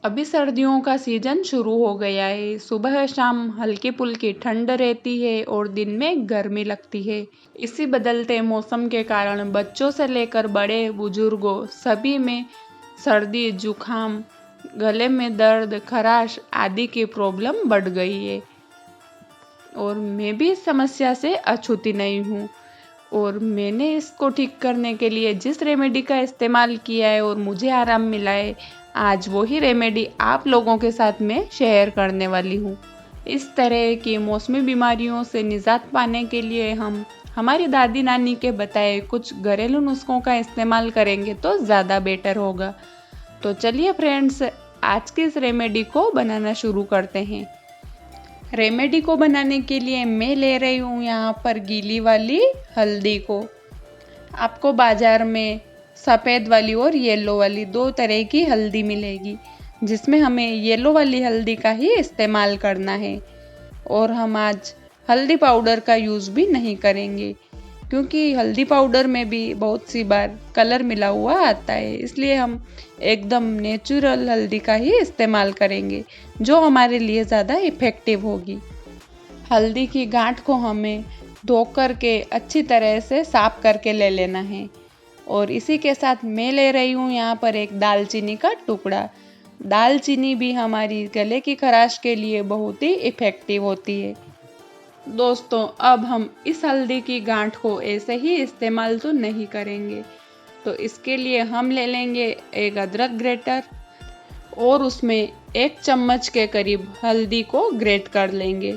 अभी सर्दियों का सीजन शुरू हो गया है। सुबह शाम हल्की फुल्की ठंड रहती है और दिन में गर्मी लगती है। इसी बदलते मौसम के कारण बच्चों से लेकर बड़े बुजुर्गों सभी में सर्दी, जुकाम, गले में दर्द, खराश आदि की प्रॉब्लम बढ़ गई है। और मैं भी इस समस्या से अछूती नहीं हूँ। और मैंने इसको ठीक करने के लिए जिस रेमेडी का इस्तेमाल किया है और मुझे आराम मिला है, आज वही रेमेडी आप लोगों के साथ मैं शेयर करने वाली हूँ। इस तरह की मौसमी बीमारियों से निजात पाने के लिए हम हमारी दादी नानी के बताए कुछ घरेलू नुस्खों का इस्तेमाल करेंगे तो ज़्यादा बेटर होगा। तो चलिए फ्रेंड्स, आज की इस रेमेडी को बनाना शुरू करते हैं। रेमेडी को बनाने के लिए मैं ले रही हूँ यहाँ पर गीली वाली हल्दी को। आपको बाज़ार में सफ़ेद वाली और येलो वाली दो तरह की हल्दी मिलेगी, जिसमें हमें येलो वाली हल्दी का ही इस्तेमाल करना है। और हम आज हल्दी पाउडर का यूज़ भी नहीं करेंगे, क्योंकि हल्दी पाउडर में भी बहुत सी बार कलर मिला हुआ आता है। इसलिए हम एकदम नेचुरल हल्दी का ही इस्तेमाल करेंगे, जो हमारे लिए ज़्यादा इफ़ेक्टिव होगी। हल्दी की गांठ को हमें धो कर के अच्छी तरह से साफ करके ले लेना है। और इसी के साथ मैं ले रही हूँ यहाँ पर एक दालचीनी का टुकड़ा। दालचीनी भी हमारी गले की खराश के लिए बहुत ही इफ़ेक्टिव होती है। दोस्तों, अब हम इस हल्दी की गांठ को ऐसे ही इस्तेमाल तो नहीं करेंगे, तो इसके लिए हम ले लेंगे एक अदरक ग्रेटर और उसमें 1 चम्मच के करीब हल्दी को ग्रेट कर लेंगे।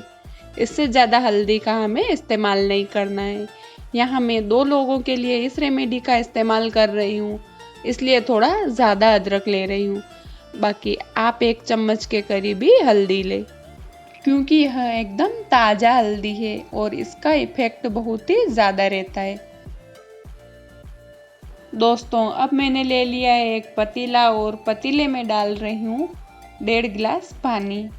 इससे ज़्यादा हल्दी का हमें इस्तेमाल नहीं करना है। यहाँ मैं 2 लोगों के लिए इस रेमेडी का इस्तेमाल कर रही हूँ, इसलिए थोड़ा ज़्यादा अदरक ले रही हूँ। बाकी आप 1 चम्मच के करीब ही हल्दी लें, क्योंकि यह एकदम ताज़ा हल्दी है और इसका इफ़ेक्ट बहुत ही ज़्यादा रहता है। दोस्तों, अब मैंने ले लिया है एक पतीला और पतीले में डाल रही हूँ 1.5 गिलास पानी।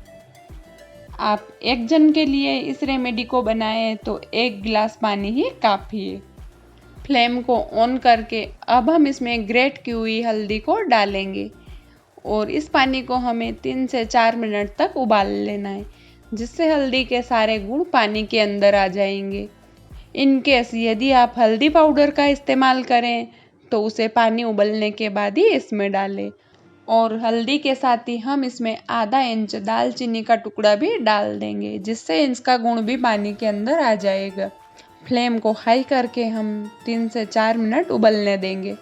आप एक जन के लिए इस रेमेडी को बनाएं तो 1 गिलास पानी ही काफ़ी है। फ्लेम को ऑन करके अब हम इसमें ग्रेट की हुई हल्दी को डालेंगे और इस पानी को हमें 3 से 4 मिनट तक उबाल लेना है, जिससे हल्दी के सारे गुण पानी के अंदर आ जाएंगे। इन केस यदि आप हल्दी पाउडर का इस्तेमाल करें तो उसे पानी उबलने के बाद ही इसमें डालें। और हल्दी के साथ ही हम इसमें आधा इंच दालचीनी का टुकड़ा भी डाल देंगे, जिससे इसका गुण भी पानी के अंदर आ जाएगा। फ्लेम को हाई करके हम 3 से 4 मिनट उबलने देंगे।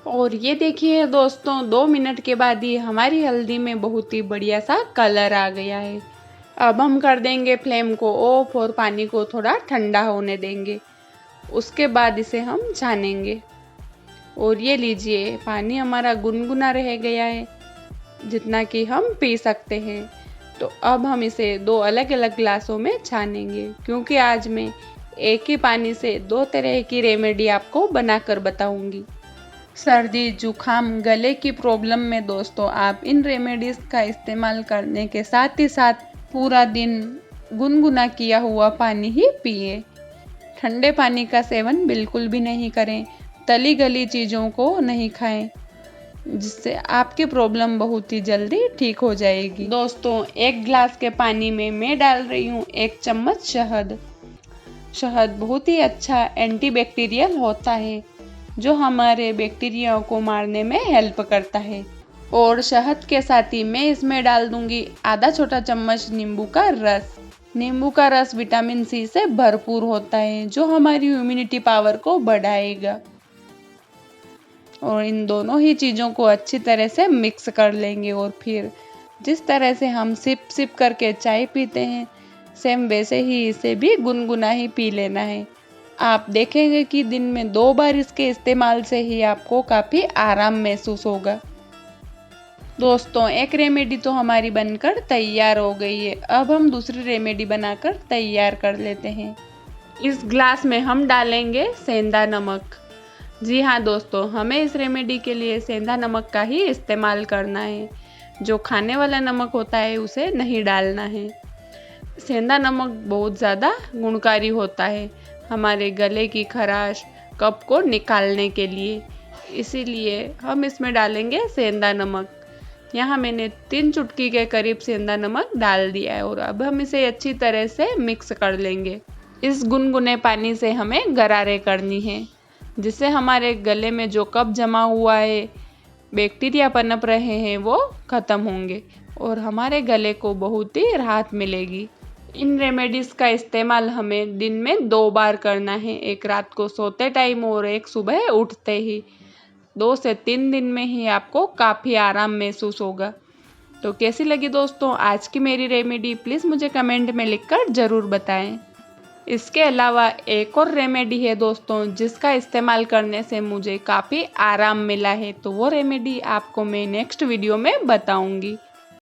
और ये देखिए दोस्तों, 2 मिनट के बाद ही हमारी हल्दी में बहुत ही बढ़िया सा कलर आ गया है। अब हम कर देंगे फ्लेम को ऑफ और पानी को थोड़ा ठंडा होने देंगे। उसके बाद इसे हम छानेंगे। और ये लीजिए, पानी हमारा गुनगुना रह गया है, जितना कि हम पी सकते हैं। तो अब हम इसे 2 अलग अलग ग्लासों में छानेंगे, क्योंकि आज मैं एक ही पानी से 2 तरह की रेमेडी आपको बनाकर बताऊंगी। सर्दी, जुकाम, गले की प्रॉब्लम में दोस्तों आप इन रेमेडीज़ का इस्तेमाल करने के साथ ही साथ पूरा दिन गुनगुना किया हुआ पानी ही पिए। ठंडे पानी का सेवन बिल्कुल भी नहीं करें। तली गली चीज़ों को नहीं खाएं, जिससे आपकी प्रॉब्लम बहुत ही जल्दी ठीक हो जाएगी। दोस्तों, 1 गिलास के पानी में मैं डाल रही हूँ 1 चम्मच शहद। शहद बहुत ही अच्छा एंटीबैक्टीरियल होता है, जो हमारे बैक्टीरिया को मारने में हेल्प करता है। और शहद के साथ ही मैं इसमें डाल दूंगी आधा छोटा चम्मच नींबू का रस। नींबू का रस विटामिन सी से भरपूर होता है, जो हमारी इम्यूनिटी पावर को बढ़ाएगा। और इन दोनों ही चीज़ों को अच्छी तरह से मिक्स कर लेंगे और फिर जिस तरह से हम सिप सिप करके चाय पीते हैं, सेम वैसे ही इसे भी गुनगुना ही पी लेना है। आप देखेंगे कि दिन में 2 बार इसके इस्तेमाल से ही आपको काफ़ी आराम महसूस होगा। दोस्तों, एक रेमेडी तो हमारी बनकर तैयार हो गई है। अब हम दूसरी रेमेडी बनाकर तैयार कर लेते हैं। इस ग्लास में हम डालेंगे सेंधा नमक। जी हाँ दोस्तों, हमें इस रेमेडी के लिए सेंधा नमक का ही इस्तेमाल करना है। जो खाने वाला नमक होता है उसे नहीं डालना है। सेंधा नमक बहुत ज़्यादा गुणकारी होता है हमारे गले की खराश, कफ को निकालने के लिए। इसीलिए हम इसमें डालेंगे सेंधा नमक। यहाँ मैंने 3 चुटकी के करीब सेंधा नमक डाल दिया है और अब हम इसे अच्छी तरह से मिक्स कर लेंगे। इस गुनगुने पानी से हमें गरारे करनी है, जिससे हमारे गले में जो कफ जमा हुआ है, बैक्टीरिया पनप रहे हैं, वो ख़त्म होंगे और हमारे गले को बहुत ही राहत मिलेगी। इन रेमेडीज़ का इस्तेमाल हमें दिन में 2 बार करना है, एक रात को सोते टाइम और एक सुबह उठते ही। 2 से 3 दिन में ही आपको काफ़ी आराम महसूस होगा। तो कैसी लगी दोस्तों आज की मेरी रेमेडी, प्लीज़ मुझे कमेंट में लिखकर ज़रूर बताएं। इसके अलावा एक और रेमेडी है दोस्तों, जिसका इस्तेमाल करने से मुझे काफ़ी आराम मिला है, तो वो रेमेडी आपको मैं नेक्स्ट वीडियो में बताऊंगी।